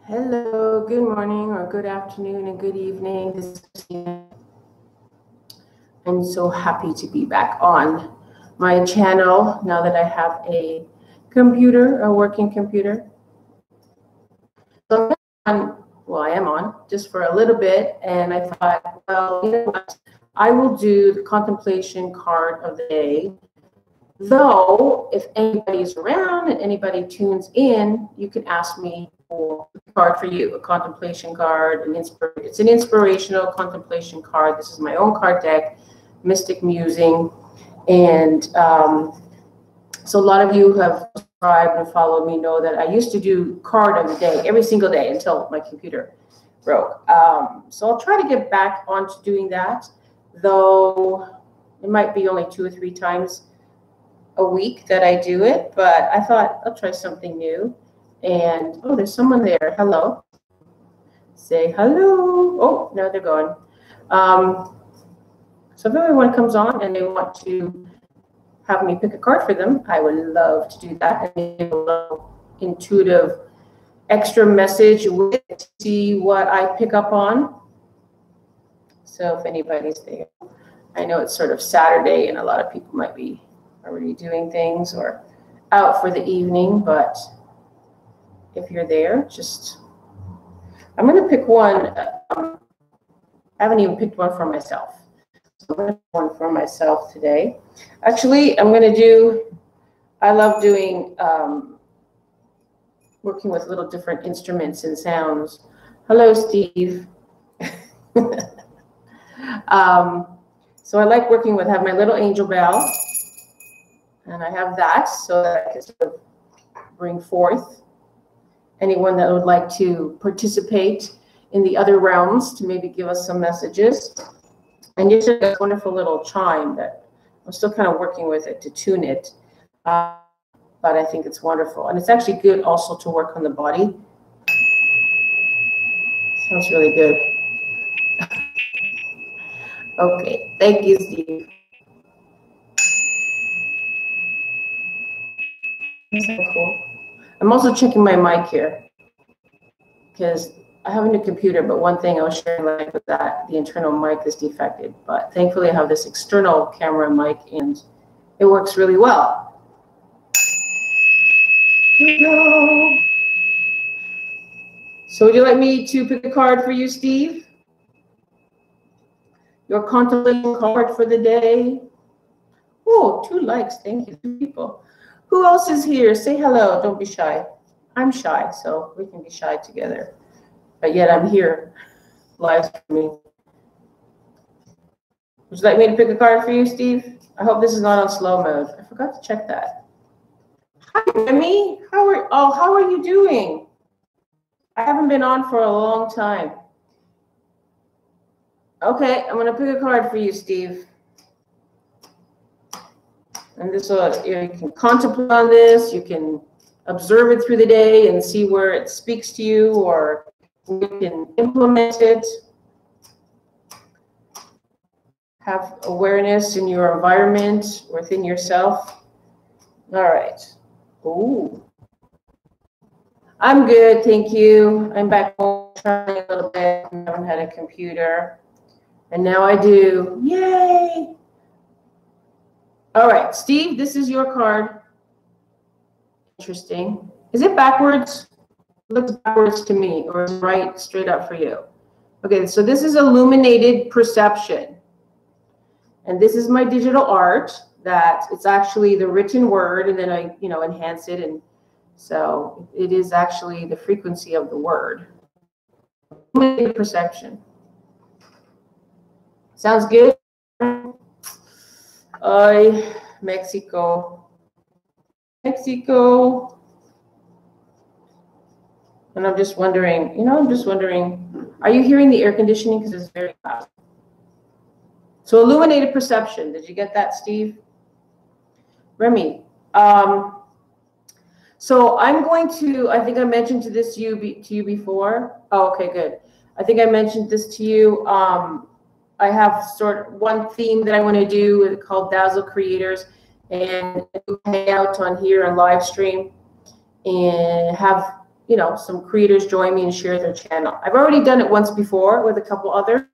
Hello, good morning or good afternoon and good evening. This is Christina. I'm so happy to be back on my channel now that I have a computer, a working computer. So I am on just for a little bit, and I thought, well, you know what? I will do the contemplation card of the day. Though, if anybody's around and anybody tunes in, you can ask me for a card for you, a contemplation card. It's an inspirational contemplation card. This is my own card deck, Mystic Musing. And so a lot of you who have subscribed and followed me know that I used to do card of the day every single day until my computer broke. So I'll try to get back onto doing that, though it might be only 2 or 3 times a week that I do it, but I thought I'll try something new. And oh, there's someone there. Hello. Say hello. Oh, no, they're gone. So if everyone comes on and they want to have me pick a card for them, I would love to do that and give a little intuitive extra message with it to see what I pick up on. So if anybody's there, I know it's sort of Saturday and a lot of people might be already doing things or out for the evening, but if you're there, just, I'm going to pick one. I haven't even picked one for myself. So I'm going to pick one for myself today. Actually, I'm going to do, I love doing, working with little different instruments and sounds. Hello, Steve. So I like working with, have my little angel bell. And I have that so that I can sort of bring forth anyone that would like to participate in the other realms to maybe give us some messages. And you have this wonderful little chime that I'm still kind of working with it to tune it. But I think it's wonderful. And it's actually good also to work on the body. Sounds really good. Okay, thank you, Steve. Cool. I'm also checking my mic here because I have a new computer, but one thing I was sharing was that the internal mic is defected. But thankfully, I have this external camera mic, and it works really well. Hello. So would you like me to pick a card for you, Steve? Your contemplation card for the day. Oh, 2 likes. Thank you, 2 people. Who else is here? Say hello. Don't be shy. I'm shy, so we can be shy together. But yet I'm here, live streaming. Would you like me to pick a card for you, Steve? I hope this is not on slow mode. I forgot to check that. Hi, Remy. How are you doing? I haven't been on for a long time. Okay, I'm gonna pick a card for you, Steve. And this will, you can contemplate on this, you can observe it through the day and see where it speaks to you, or you can implement it. Have awareness in your environment, within yourself. All right. Ooh. I'm good, thank you. I'm back home trying a little bit. I haven't had a computer. And now I do. Yay! All right, Steve, this is your card. Interesting. Is it backwards? It looks backwards to me, or is it right straight up for you? Okay, so this is illuminated perception. And this is my digital art that it's actually the written word, and then I, enhance it. And so it is actually the frequency of the word. Illuminated perception. Sounds good? Mexico. And I'm just wondering, are you hearing the air conditioning? Because it's very loud. So illuminated perception. Did you get that, Steve? Remy. So I'm going to, I think I mentioned to you before. Oh, okay, good. I think I mentioned this to you. I have sort of one theme that I want to do called Dazzle Creators, and hang out on here and live stream and have some creators join me and share their channel. I've already done it once before with a couple other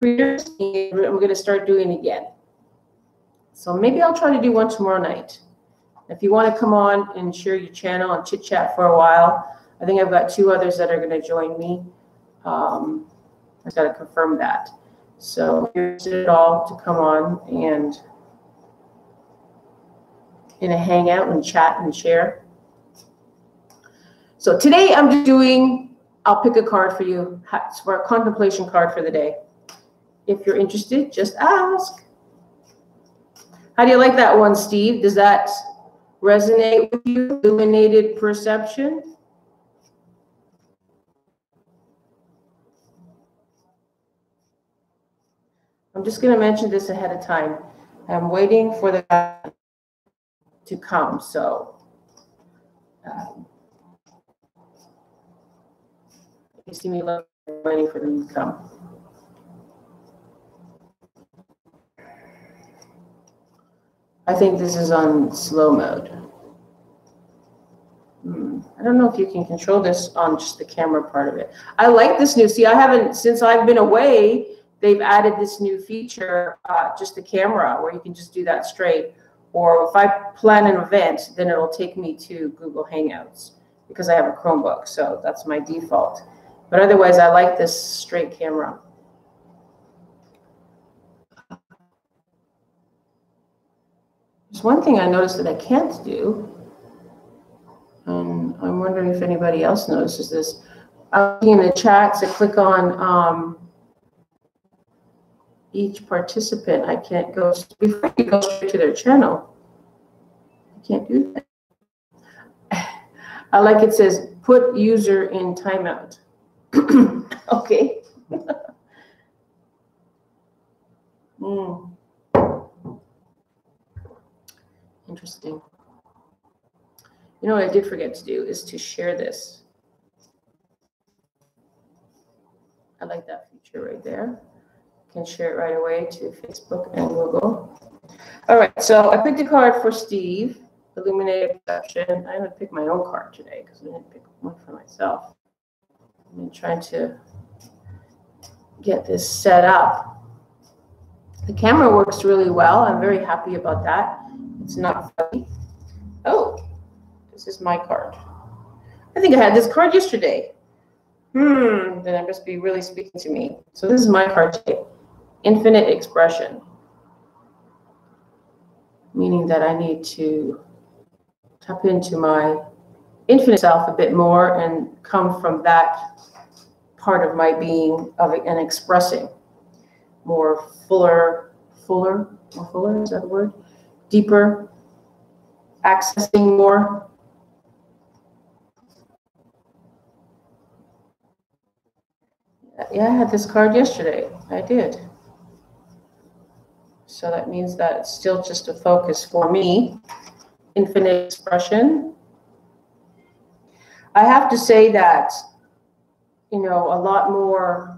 creators, and I'm going to start doing it again. So maybe I'll try to do one tomorrow night. If you want to come on and share your channel and chit chat for a while, I think I've got 2 others that are going to join me. I've got to confirm that. So here's it all to come on and in a hangout and chat and share. So today I'm doing, I'll pick a card for you. It's for a contemplation card for the day. If you're interested, just ask. How do you like that one, Steve? Does that resonate with you? Illuminated perception? I'm just going to mention this ahead of time. I'm waiting for the guy to come, so you see me waiting for them to come. I think this is on slow mode. I don't know if you can control this on just the camera part of it. I like this new, see, I haven't, since I've been away, they've added this new feature, just the camera, where you can just do that straight. Or if I plan an event, then it'll take me to Google Hangouts because I have a Chromebook, so that's my default. But otherwise, I like this straight camera. There's one thing I noticed that I can't do. I'm wondering if anybody else notices this. I'm looking in the chat to click on each participant. I can't go, before you go straight to their channel. I can't do that. I like it says, put user in timeout. Okay. Interesting. You know what I did forget to do is to share this. I like that feature right there. I can share it right away to Facebook and Google. All right, so I picked a card for Steve, Illuminated Perception. I'm going to pick my own card today because I didn't pick one for myself. I'm trying to get this set up. The camera works really well. I'm very happy about that. It's not funny. Oh, this is my card. I think I had this card yesterday. Then it must be really speaking to me. So this is my card today. Infinite expression. Meaning that I need to tap into my infinite self a bit more and come from that part of my being and expressing more fuller, is that the word? Deeper, accessing more. Yeah, I had this card yesterday. I did. So that means that it's still just a focus for me. Infinite expression. I have to say that, a lot more,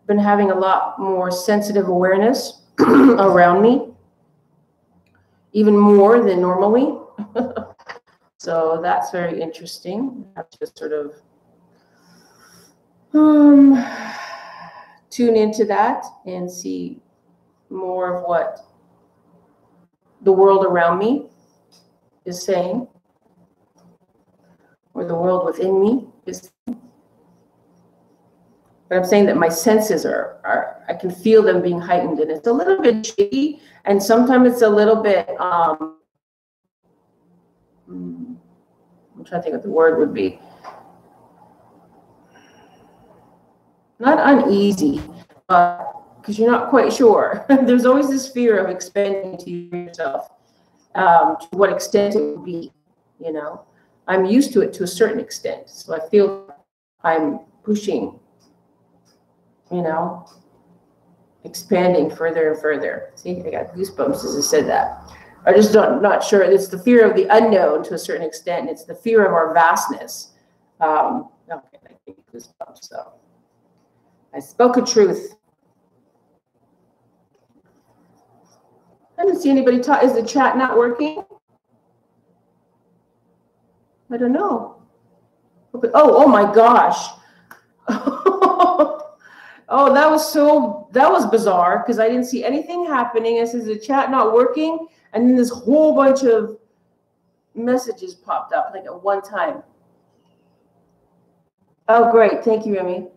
been having a lot more sensitive awareness around me, even more than normally. So that's very interesting. I have to sort of tune into that and see more of what the world around me is saying, or the world within me is saying. But I'm saying that my senses I can feel them being heightened, and it's a little bit shaky, and sometimes it's a little bit, I'm trying to think what the word would be. Not uneasy, but because you're not quite sure. There's always this fear of expanding to yourself, to what extent it would be, I'm used to it to a certain extent, so I feel I'm pushing, expanding further and further. See, I got goosebumps as I said that. I'm just not sure. It's the fear of the unknown to a certain extent. It's the fear of our vastness. Okay, I get goosebumps, so I spoke a truth. I didn't see anybody talk. Is the chat not working? I don't know. Oh my gosh. Oh, that was bizarre because I didn't see anything happening. It says the chat not working, and then this whole bunch of messages popped up like at one time. Oh, great. Thank you, Remy.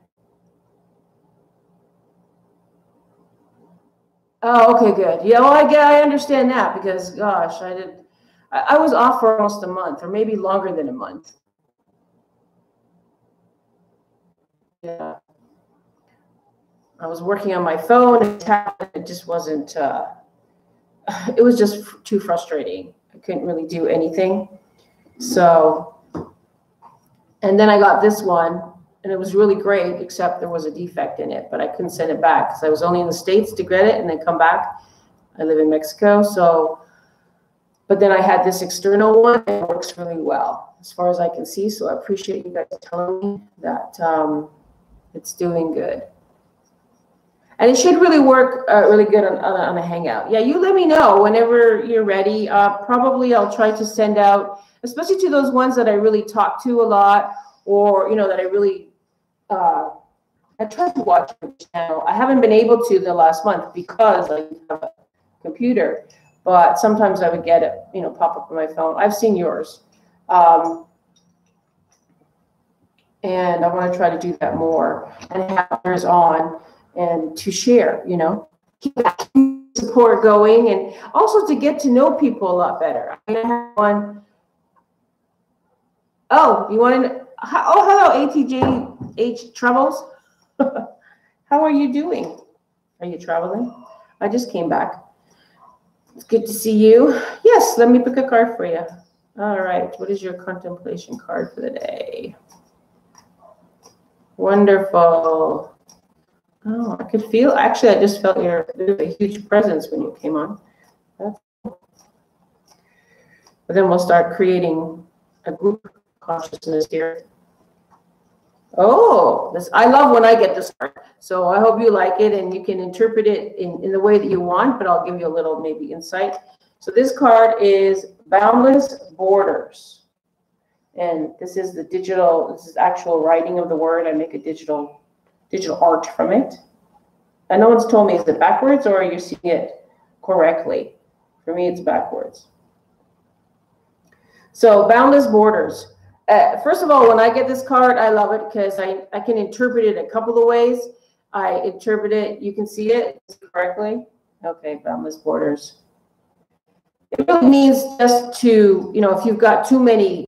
Oh, okay, good. Yeah, well, I understand that because, gosh, I was off for almost a month or maybe longer than a month. Yeah. I was working on my phone and tablet. It just wasn't, it was just too frustrating. I couldn't really do anything. So, and then I got this one and it was really great, except there was a defect in it, but I couldn't send it back because I was only in the States to get it and then come back. I live in Mexico. So, but then I had this external one and it works really well as far as I can see. So I appreciate you guys telling me that it's doing good. And it should really work really good on a Hangout. Yeah, you let me know whenever you're ready. Probably I'll try to send out, especially to those ones that I really talk to a lot, or that I really I tried to watch the channel. I haven't been able to the last month because I have a computer, but sometimes I would get it, pop up on my phone. I've seen yours, and I want to try to do that more and have others on. And to share, keep that support going, and also to get to know people a lot better. I have one. Oh, you want to? Oh, hello, ATJH Travels. How are you doing? Are you traveling? I just came back. It's good to see you. Yes, let me pick a card for you. All right. What is your contemplation card for the day? Wonderful. Oh, I could feel, actually, I just felt there's a huge presence when you came on. That's cool. But then we'll start creating a group consciousness here. Oh, I love when I get this card. So I hope you like it and you can interpret it in the way that you want, but I'll give you a little maybe insight. So this card is Boundless Borders. And this is this is actual writing of the word. I make a digital art from it. And no one's told me, is it backwards or are you seeing it correctly? For me, it's backwards. So Boundless Borders. First of all, when I get this card, I love it because I can interpret it a couple of ways. I interpret it, you can see it correctly. Okay, Boundless Borders. It really means just to, if you've got too many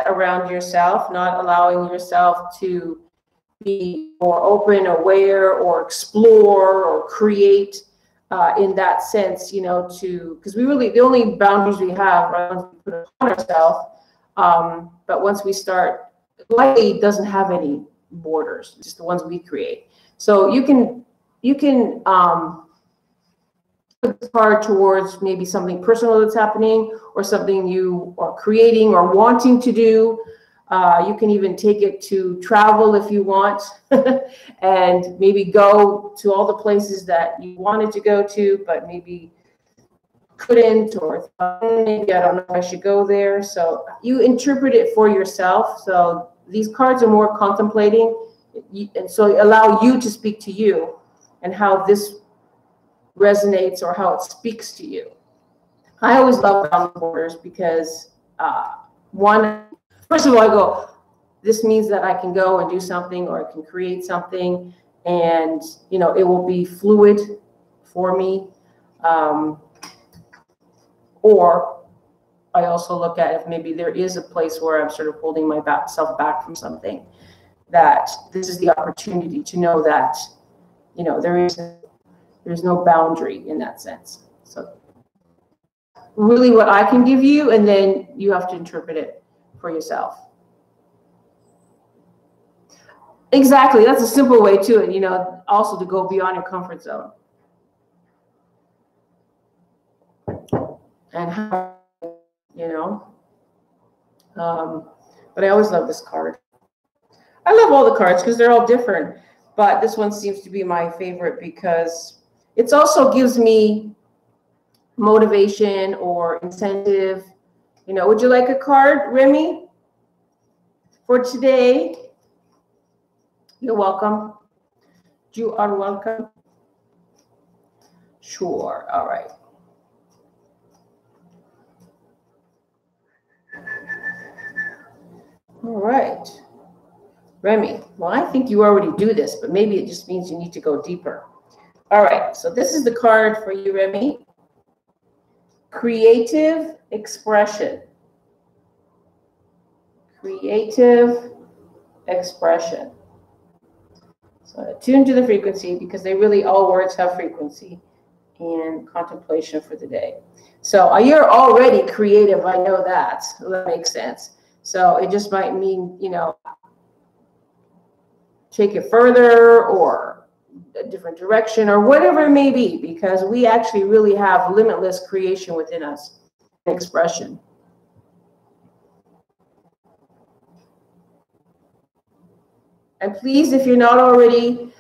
around yourself, not allowing yourself to be more open, aware, or explore, or create in that sense, because the only boundaries we have are ones we put on ourselves. But once we start, light doesn't have any borders, just the ones we create. So you can put the card towards maybe something personal that's happening or something you are creating or wanting to do. You can even take it to travel if you want and maybe go to all the places that you wanted to go to, but maybe couldn't, or maybe I don't know if I should go there. So you interpret it for yourself. So these cards are more contemplating, and so allow you to speak to you and how this resonates or how it speaks to you. I always love Boundless Borders because first of all, I go, this means that I can go and do something or I can create something, and it will be fluid for me. Or I also look at if maybe there is a place where I'm sort of holding myself back from something, that this is the opportunity to know that, there's no boundary in that sense. So really what I can give you, and then you have to interpret it for yourself. Exactly. That's a simple way to it, also to go beyond your comfort zone. And how, but I always love this card. I love all the cards because they're all different, but this one seems to be my favorite because it also gives me motivation or incentive. Would you like a card, Remy? For today, you're welcome. You are welcome. Sure. All right. All right. Remy, well, I think you already do this, but maybe it just means you need to go deeper. All right. So this is the card for you, Remy. Creative expression. Creative expression. So attune to the frequency, because they really, all words have frequency, and contemplation for the day. So you're already creative. I know that. So that makes sense. So it just might mean, you know, take it further or a different direction or whatever it may be, because we actually really have limitless creation within us, expression. And please, if you're not already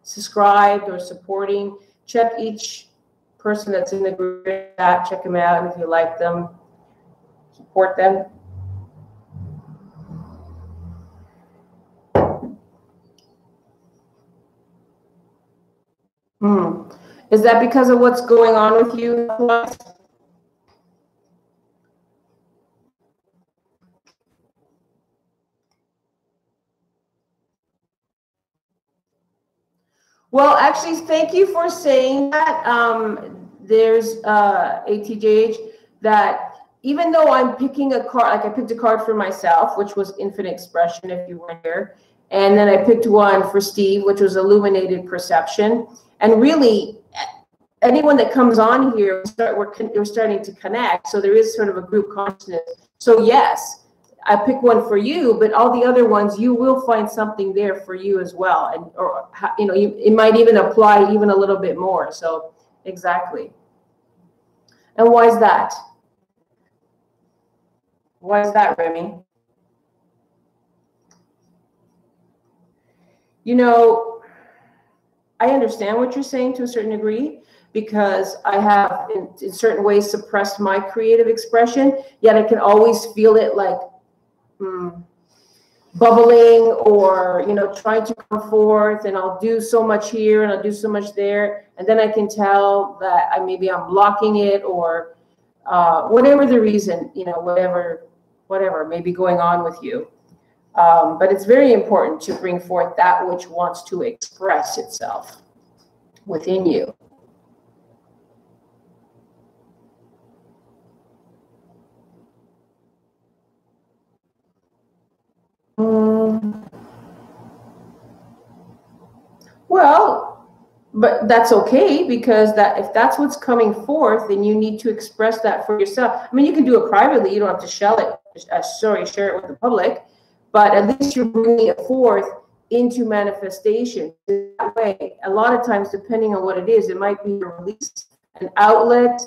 subscribed or supporting, check each person that's in the group chat, check them out. If you like them, support them. Is that because of what's going on with you? Well, actually, thank you for saying that. There's ATJH that even though I'm picking a card, like I picked a card for myself, which was Infinite Expression, if you weren't here, and then I picked one for Steve, which was Illuminated Perception. And really, anyone that comes on here, we're starting to connect. So there is sort of a group consciousness. So yes, I pick one for you, but all the other ones, you will find something there for you as well. And, or, you know, it might even apply even a little bit more. So exactly. And why is that? Why is that, Remy? You know, I understand what you're saying to a certain degree, because I have in certain ways suppressed my creative expression, yet I can always feel it like bubbling, or, you know, trying to come forth, and I'll do so much here and I'll do so much there. And then I can tell that maybe I'm blocking it, or whatever the reason, you know, whatever may be going on with you. But it's very important to bring forth that which wants to express itself within you. Well, but that's okay, because if that's what's coming forth, then you need to express that for yourself. I mean, you can do it privately. You don't have to share it with the public, but at least you're bringing it forth into manifestation. That way, a lot of times, depending on what it is, it might be a release, an outlet,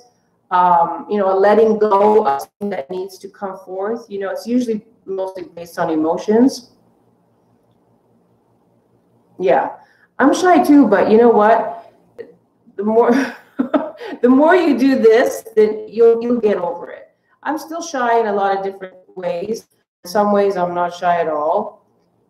you know, a letting go of something that needs to come forth. You know, it's usually mostly based on emotions. Yeah, I'm shy too, but you know what? The more the more you do this, then you'll get over it. I'm still shy in a lot of different ways. In some ways, I'm not shy at all.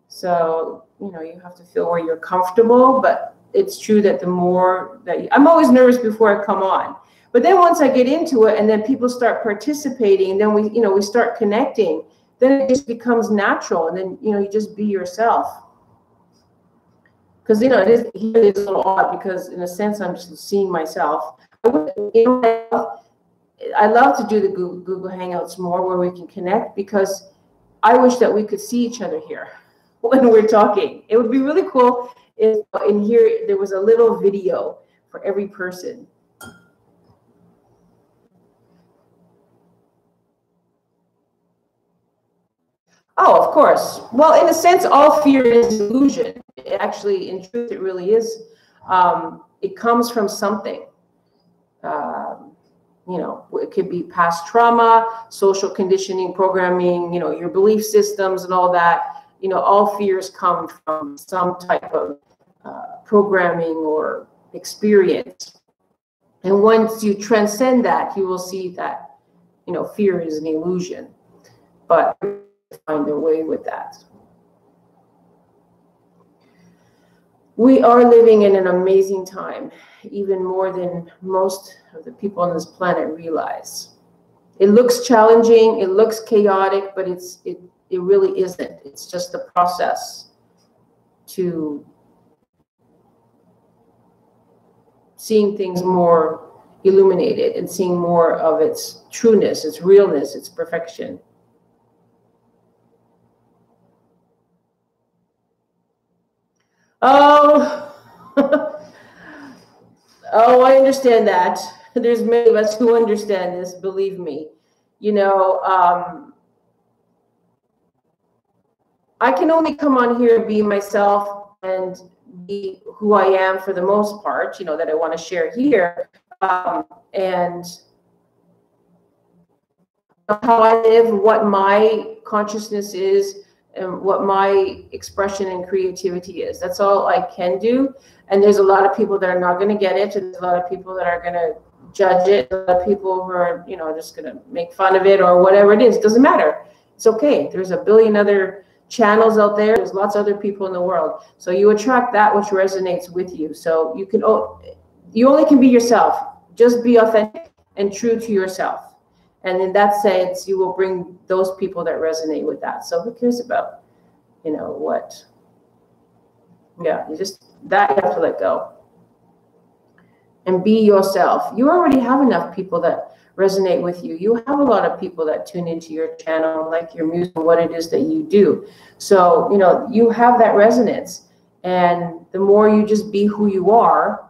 So, you know, you have to feel where you're comfortable. But it's true that the more that I'm always nervous before I come on. But then once I get into it, and then people start participating, and then we start connecting, then it just becomes natural, and then, you know, you just be yourself. Because, you know, it is a little odd, because in a sense I'm just seeing myself. I love to do the Google Hangouts more, where we can connect, because I wish that we could see each other here when we're talking. It would be really cool if in here there was a little video for every person. Oh, of course. Well, in a sense, all fear is illusion. Actually, in truth, it really is. It comes from something. You know, it could be past trauma, social conditioning, programming, you know, your belief systems and all that. You know, all fears come from some type of programming or experience. And once you transcend that, you will see that, you know, fear is an illusion. but find a way with that. We are living in an amazing time, even more than most of the people on this planet realize. It looks challenging, it looks chaotic, but it really isn't. It's just a process to seeing things more illuminated and seeing more of its trueness, its realness, its perfection. Oh, oh, I understand that. There's many of us who understand this, believe me. You know, I can only come on here and be myself and be who I am for the most part, you know, that I want to share here. And how I live, what my consciousness is, and what my expression and creativity is. That's all I can do. And there's a lot of people that are not going to get it. And there's a lot of people that are going to judge it. A lot of people who are, you know, just going to make fun of it or whatever it is. Doesn't matter. It's okay. There's a billion other channels out there. There's lots of other people in the world. So you attract that which resonates with you. So you can, you only can be yourself. Just be authentic and true to yourself. And in that sense, you will bring those people that resonate with that. So who cares about, you know, what? Yeah, you just, that you have to let go. And be yourself. You already have enough people that resonate with you. You have a lot of people that tune into your channel, like your music, what it is that you do. So, you know, you have that resonance. And the more you just be who you are,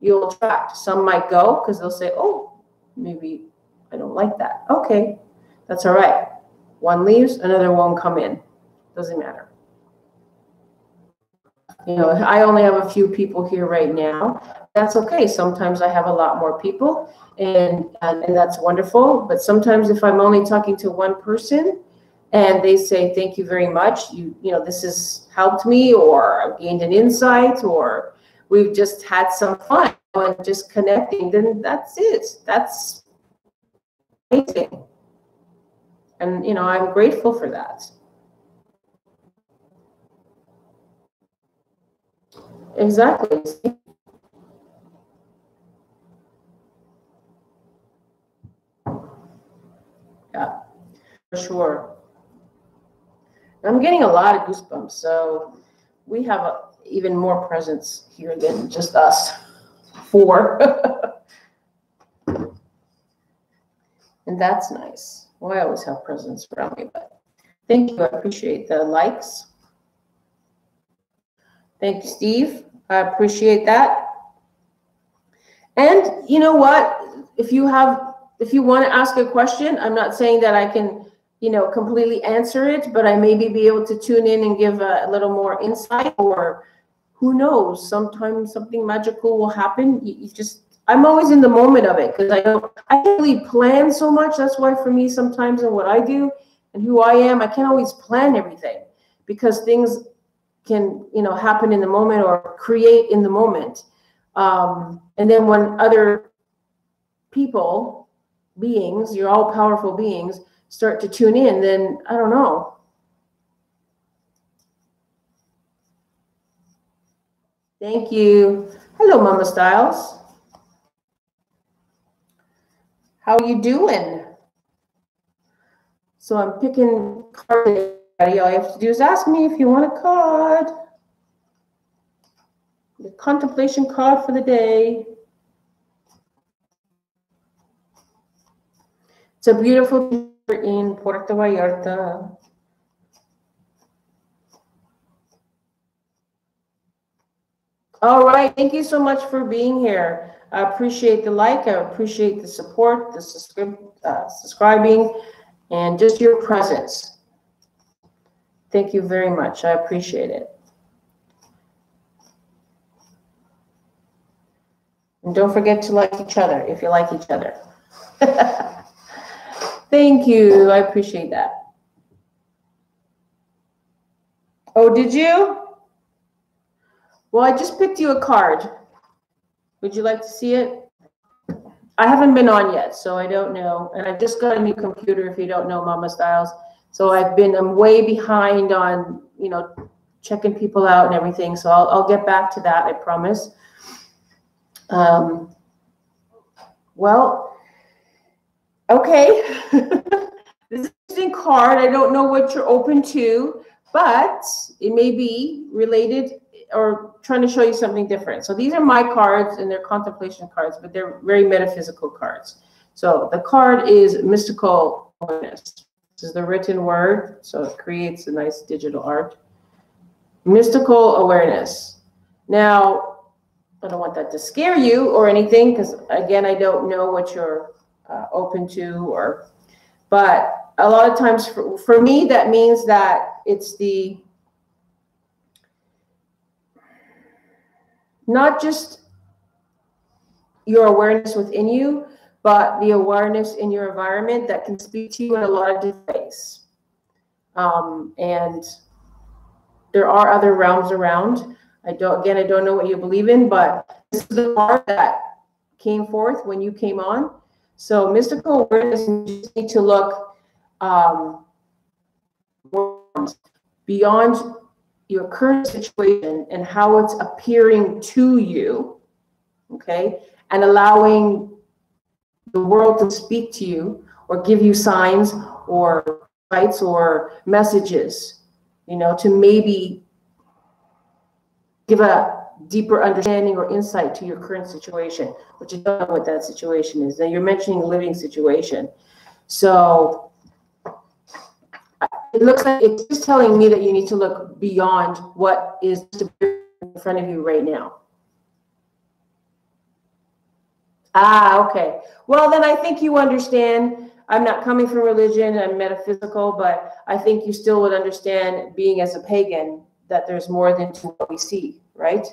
you'll attract. Some might go because they'll say, oh, maybe I don't like that. Okay, that's all right. One leaves, another won't come in. Doesn't matter. You know, I only have a few people here right now. That's okay. Sometimes I have a lot more people, and that's wonderful. But sometimes if I'm only talking to one person and they say, thank you very much, you know, this has helped me, or I've gained an insight, or we've just had some fun and just connecting, then that's it. That's amazing. And, you know, I'm grateful for that. Exactly. Yeah, for sure. I'm getting a lot of goosebumps. So we have even more presence here than just us four. And that's nice. Well, I always have presence around me, but thank you. I appreciate the likes. Thank you, Steve. I appreciate that. And you know what? If you want to ask a question, I'm not saying that I can, you know, completely answer it, but I maybe be able to tune in and give a little more insight, or who knows, sometimes something magical will happen. You just, I'm always in the moment of it because I can't really plan so much. That's why for me, sometimes in what I do and who I am, I can't always plan everything because things can, you know, happen in the moment or create in the moment. And then when other people, beings, you're all powerful beings, start to tune in, then I don't know. Thank you. Hello, Mama Styles. How are you doing? So I'm picking cards. All you have to do is ask me if you want a card. The contemplation card for the day. It's a beautiful picture in Puerto Vallarta. All right, thank you so much for being here. I appreciate the like, I appreciate the support, the subscribing, and just your presence. Thank you very much. I appreciate it. And don't forget to like each other if you like each other. Thank you. I appreciate that. Oh, did you? Well, I just picked you a card. Would you like to see it? I haven't been on yet, so I don't know. And I just got a new computer, if you don't know, Mama Styles. So I'm way behind on, you know, checking people out and everything. So I'll get back to that, I promise. Well, okay. This is an interesting card. I don't know what you're open to, but it may be related or trying to show you something different. So these are my cards, and they're contemplation cards, but they're very metaphysical cards. So the card is mystical awareness. This is the written word, so it creates a nice digital art. Mystical awareness. Now, I don't want that to scare you or anything, because again, I don't know what you're open to, but a lot of times for me, that means that it's not just your awareness within you, but the awareness in your environment that can speak to you in a lot of different ways. And there are other realms around. I don't know what you believe in, but this is the part that came forth when you came on. So mystical awareness, you just need to look beyond your current situation and how it's appearing to you, okay? And allowing the world to speak to you or give you signs or lights or messages, you know, to maybe give a deeper understanding or insight to your current situation, which you don't know what that situation is. Now you're mentioning a living situation. So it looks like it's just telling me that you need to look beyond what is in front of you right now. Ah, okay. Well, then I think you understand. I'm not coming from religion, I'm metaphysical, but I think you still would understand, being as a pagan, that there's more than to what we see, right?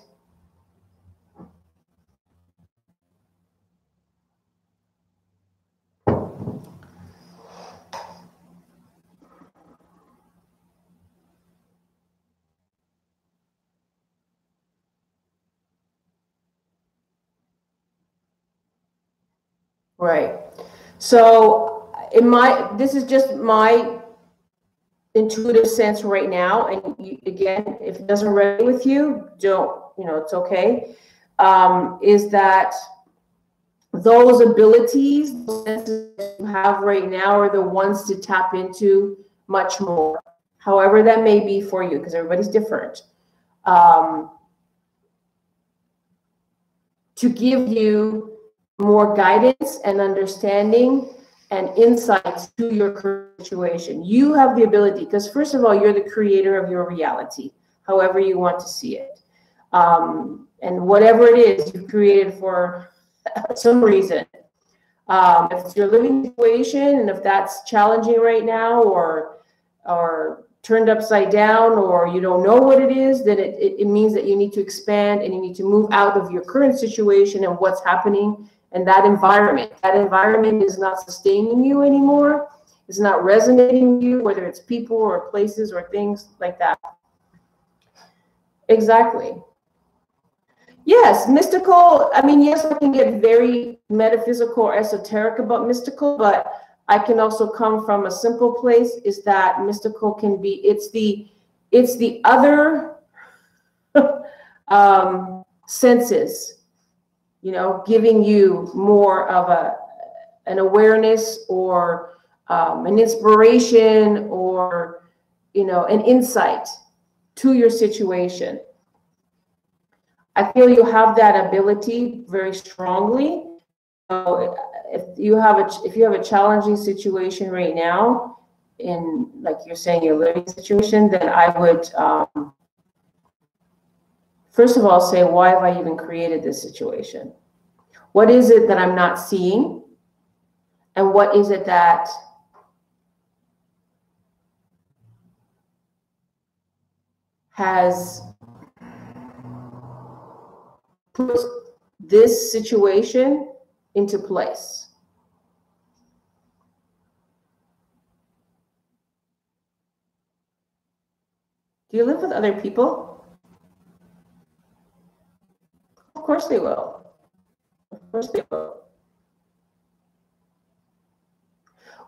Right. So this is just my intuitive sense right now. And again, if it doesn't resonate with you, it's okay. Is that those abilities, those senses that you have right now, are the ones to tap into much more, however that may be for you, because everybody's different. To give you more guidance and understanding and insights to your current situation. You have the ability, because first of all, you're the creator of your reality, however you want to see it. And whatever it is you've created for some reason. If it's your living situation, and if that's challenging right now, or turned upside down, or you don't know what it is, then it means that you need to expand and you need to move out of your current situation and what's happening in that environment. That environment is not sustaining you anymore. It's not resonating with you, whether it's people or places or things like that. Exactly. Yes, mystical. I mean, yes, I can get very metaphysical or esoteric about mystical, but I can also come from a simple place, is that mystical can be, it's the other senses, giving you more of an awareness, or an inspiration, or, an insight to your situation. I feel you have that ability very strongly. So if you have a challenging situation right now, in, like you're saying, your living situation, then I would first of all say, why have I even created this situation? What is it that I'm not seeing? And what is it that has put this situation into place? Do you live with other people? Of course they will. Of course they will.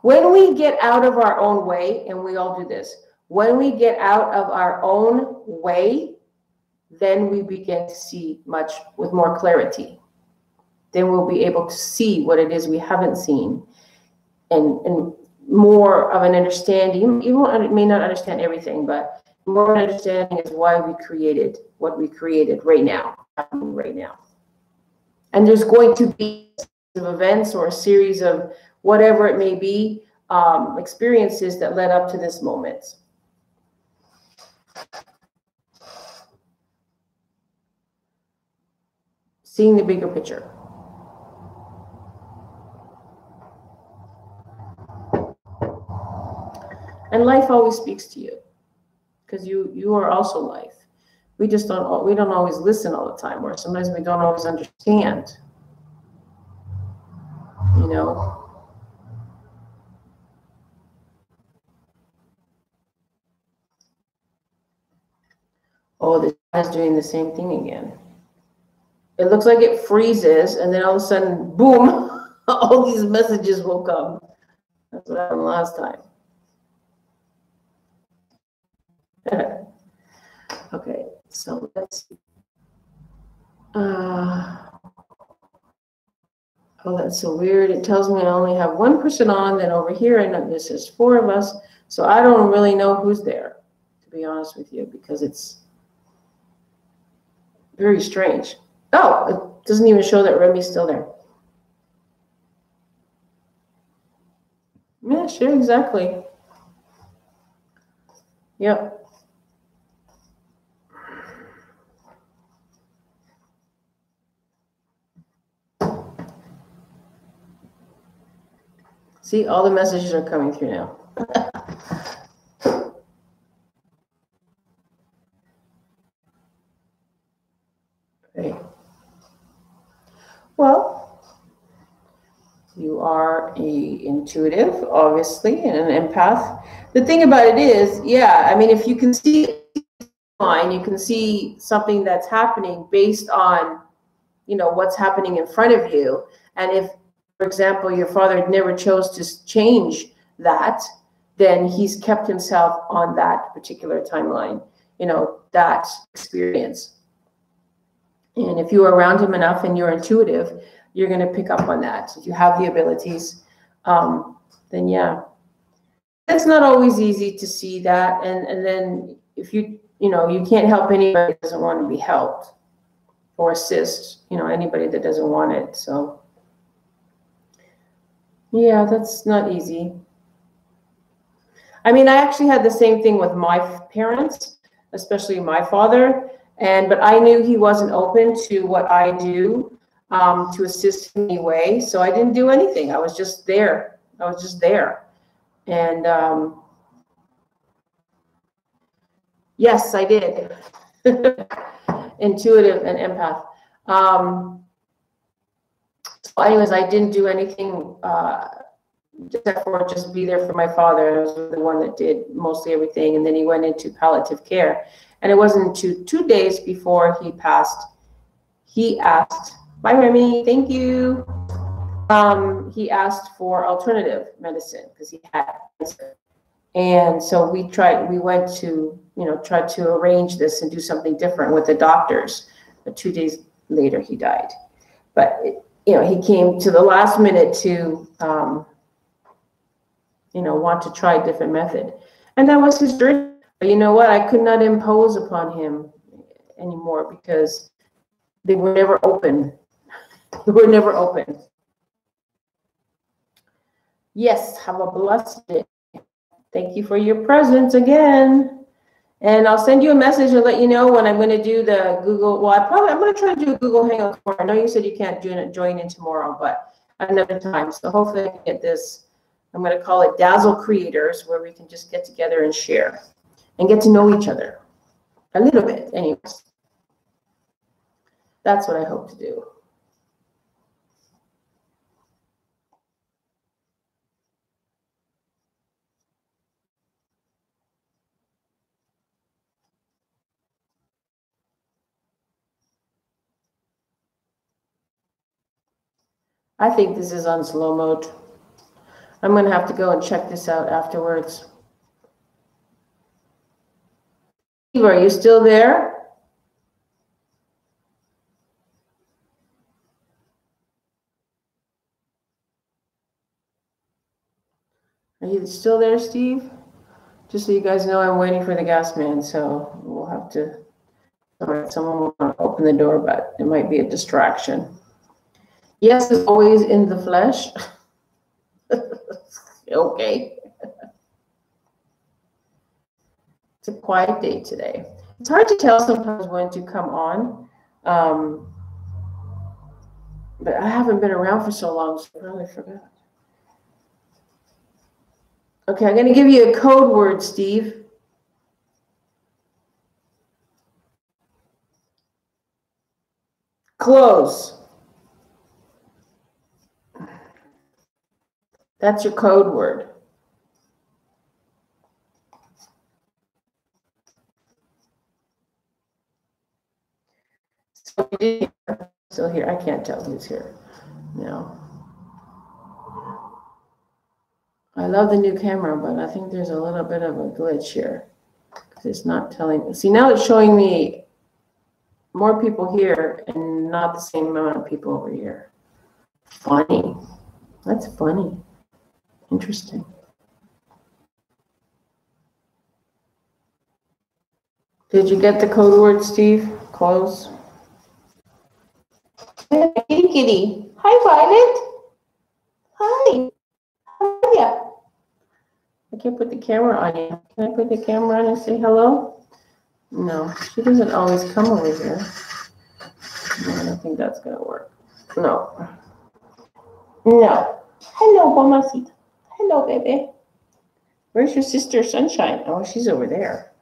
When we get out of our own way, and we all do this, when we get out of our own way, then we begin to see much with more clarity. Then we'll be able to see what it is we haven't seen, and more of an understanding. You may not understand everything, but more understanding is why we created what we created right now, right now. And there's going to be events or a series of whatever it may be, experiences that led up to this moment. Seeing the bigger picture. And life always speaks to you, because you are also life. We don't always listen all the time, or sometimes we don't always understand. You know. Oh, this guy's doing the same thing again. It looks like it freezes, and then all of a sudden, boom, all these messages will come. That's what happened last time. Okay, so let's see. Oh, that's so weird. It tells me I only have one person on, then over here, and this is 4 of us. So I don't really know who's there, to be honest with you, because it's very strange. Oh, it doesn't even show that Remy's still there. Yeah, sure, exactly. Yep. See, all the messages are coming through now. Right. Well, you are a intuitive, obviously, and an empath. The thing about it is, yeah, I mean, if you can see line, you can see something that's happening based on, you know, what's happening in front of you. And if, for example, your father never chose to change that, then he's kept himself on that particular timeline, you know, that experience. And if you are around him enough and you're intuitive, you're going to pick up on that. If you have the abilities, then yeah. It's not always easy to see that. And then if you know, you can't help anybody that doesn't want to be helped, or assist, you know, anybody that doesn't want it. So yeah, that's not easy. I mean, I actually had the same thing with my parents, especially my father. But I knew he wasn't open to what I do, to assist in any way. So I didn't do anything. I was just there. And yes, I did. Intuitive and empath. So anyways, I didn't do anything except for just be there for my father. I was the one that did mostly everything. And then he went into palliative care. And it wasn't until 2 days before he passed, he asked, bye, Remy, thank you. He asked for alternative medicine because he had cancer. And so we went to, you know, try to arrange this and do something different with the doctors. But 2 days later, he died. But, you know, he came to the last minute to, you know, want to try a different method. And that was his dream. But you know what? I could not impose upon him anymore because they were never open. They were never open. Yes, have a blessed day. Thank you for your presence again. And I'll send you a message and let you know when I'm going to do the Google. Well, I'm going to try to do a Google Hangout tomorrow. I know you said you can't join in tomorrow, but another time. So hopefully I can get this. I'm going to call it Dazzle Creators, where we can just get together and share and get to know each other a little bit. Anyways, that's what I hope to do. I think this is on slow mode. I'm going to have to go and check this out afterwards. Steve, are you still there? Are you still there, Steve? Just so you guys know, I'm waiting for the gas man, so we'll have to, someone will want to open the door, but it might be a distraction. Yes is always in the flesh. Okay. It's a quiet day today. It's hard to tell sometimes when to come on, but I haven't been around for so long, so I really forgot. Okay, I'm going to give you a code word, Steve. Close. That's your code word. Still here. I can't tell who's here. No. I love the new camera, but I think there's a little bit of a glitch here. It's not telling. See, now it's showing me more people here and not the same amount of people over here. Funny. That's funny. Interesting. Did you get the code word, Steve? Close. Hey, kitty. Hi, Violet. Hi. How are you? I can't put the camera on you. Can I put the camera on and say hello? No, she doesn't always come over here. No, I don't think that's going to work. No. No. Hello, mamacita. Hello, baby. Where's your sister, Sunshine? Oh, she's over there.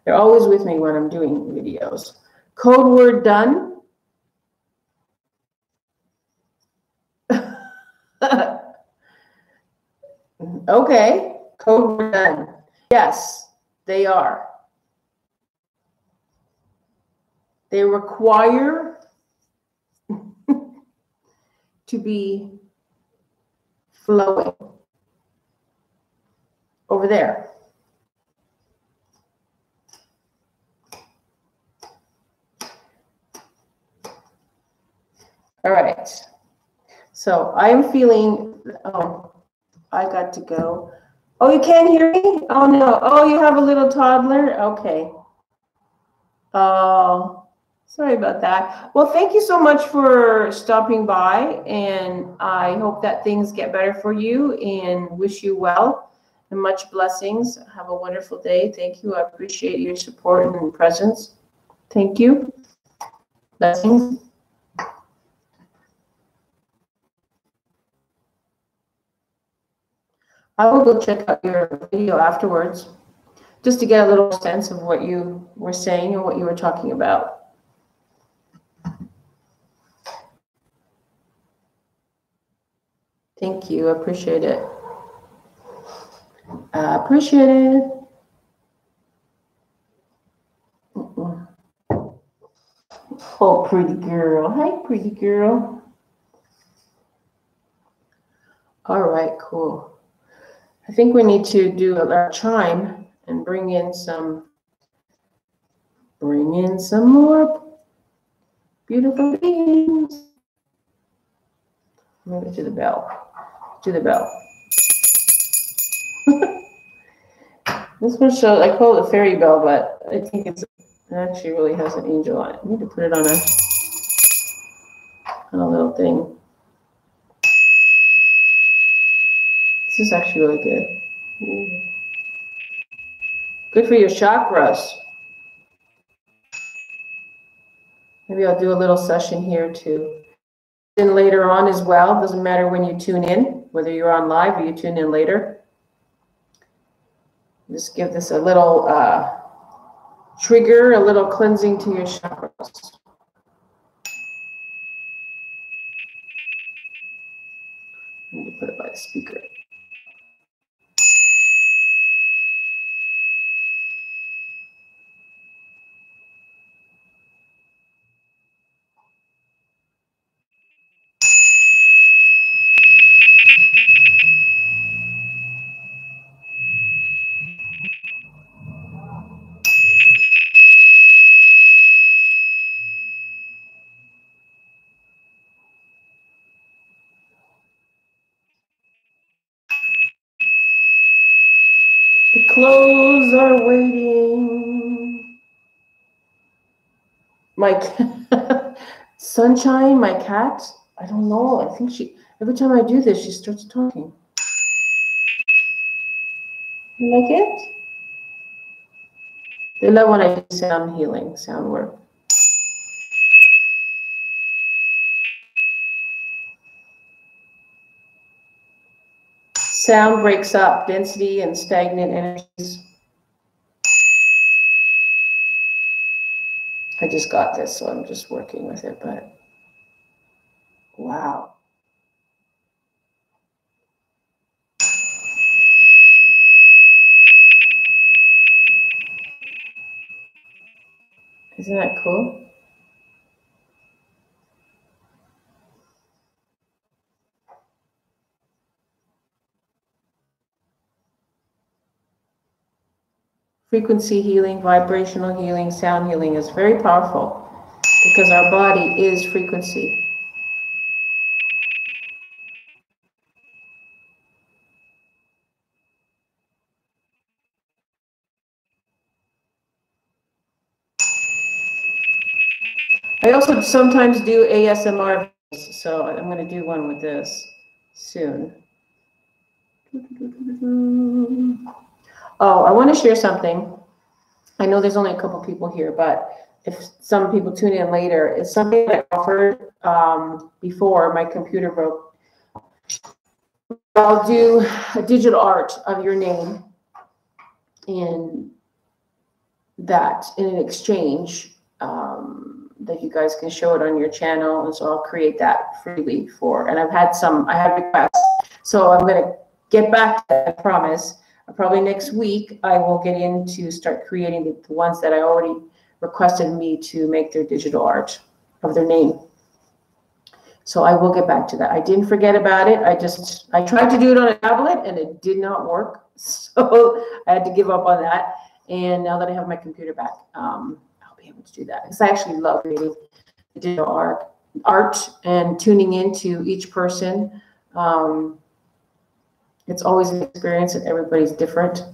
They're always with me when I'm doing videos. Code word done. Okay. Code word done. Yes, they are. They require to be flowing. Over there. All right. So I'm feeling, oh, I got to go. Oh, you can't hear me? Oh, no. Oh, you have a little toddler? Okay. Oh, sorry about that. Well, thank you so much for stopping by, and I hope that things get better for you and wish you well and much blessings. Have a wonderful day. Thank you. I appreciate your support and presence. Thank you. Blessings. I will go check out your video afterwards, just to get a little sense of what you were saying and what you were talking about. Thank you. I appreciate it. I appreciate it. Oh, pretty girl. Hi, pretty girl. All right, cool. I think we need to do a chime and bring in some more beautiful beings. I'm going to do the bell. Do the bell. This one shows, I call it a fairy bell, but I think it actually really has an angel on it. I need to put it on a little thing. This is actually really good. Ooh. Good for your chakras. Maybe I'll do a little session here too. And later on as well. Doesn't matter when you tune in, whether you're on live or you tune in later. Just give this a little trigger, a little cleansing to your chakras. I need to put it by the speaker. Clothes are waiting. My Sunshine, my cat, I don't know. I think every time I do this, she starts talking. You like it? They love when I do sound healing, sound work. Sound breaks up density and stagnant energies. I just got this, so I'm just working with it, but wow. Isn't that cool? Frequency healing, vibrational healing, sound healing is very powerful because our body is frequency. I also sometimes do ASMR, so I'm going to do one with this soon. Oh, I want to share something. I know there's only a couple people here, but if some people tune in later, it's something I offered before my computer broke. I'll do a digital art of your name in an exchange that you guys can show it on your channel, and so I'll create that freely and I have requests, so I'm going to get back to that, I promise. Probably next week I will get in to start creating the ones that I already requested me to make their digital art of their name. So I will get back to that. I didn't forget about it. I tried to do it on a tablet and it did not work, so I had to give up on that. And now that I have my computer back, I'll be able to do that, because I actually love creating digital art and tuning into each person. It's always an experience and everybody's different.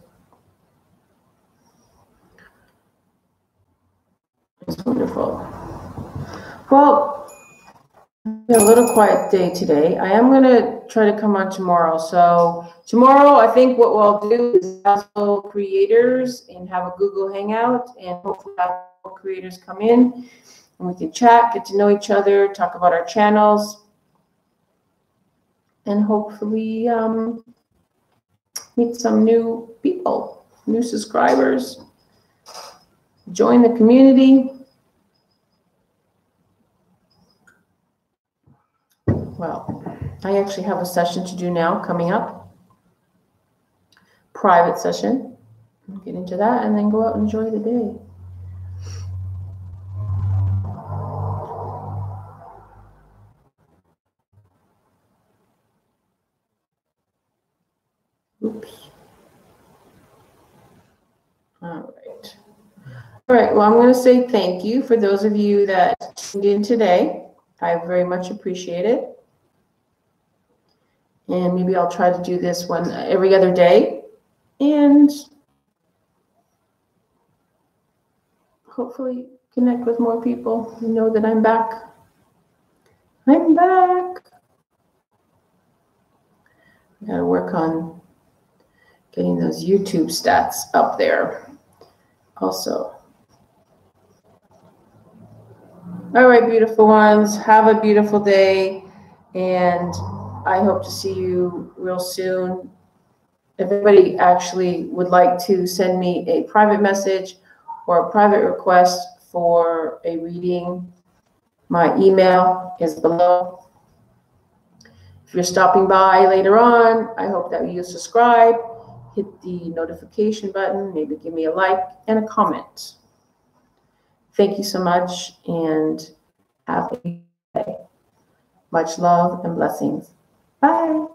It's wonderful. Well, a little quiet day today. I am going to try to come on tomorrow. So tomorrow, I think what we'll do is ask creators and have a Google Hangout, and hopefully have creators come in and we can chat, get to know each other, talk about our channels, and hopefully meet some new people, new subscribers, join the community. Well, I actually have a session to do now coming up, private session. I'll get into that and then go out and enjoy the day. Oops. All right. All right, well, I'm going to say thank you for those of you that tuned in today. I very much appreciate it. And maybe I'll try to do this one every other day. And hopefully connect with more people who know that I'm back. I'm back. I got to work on getting those YouTube stats up there also. All right, beautiful ones. Have a beautiful day. And I hope to see you real soon. If anybody actually would like to send me a private message or a private request for a reading, my email is below. If you're stopping by later on, I hope that you subscribe, hit the notification button, maybe give me a like and a comment. Thank you so much, and have a good day. Much love and blessings. Bye.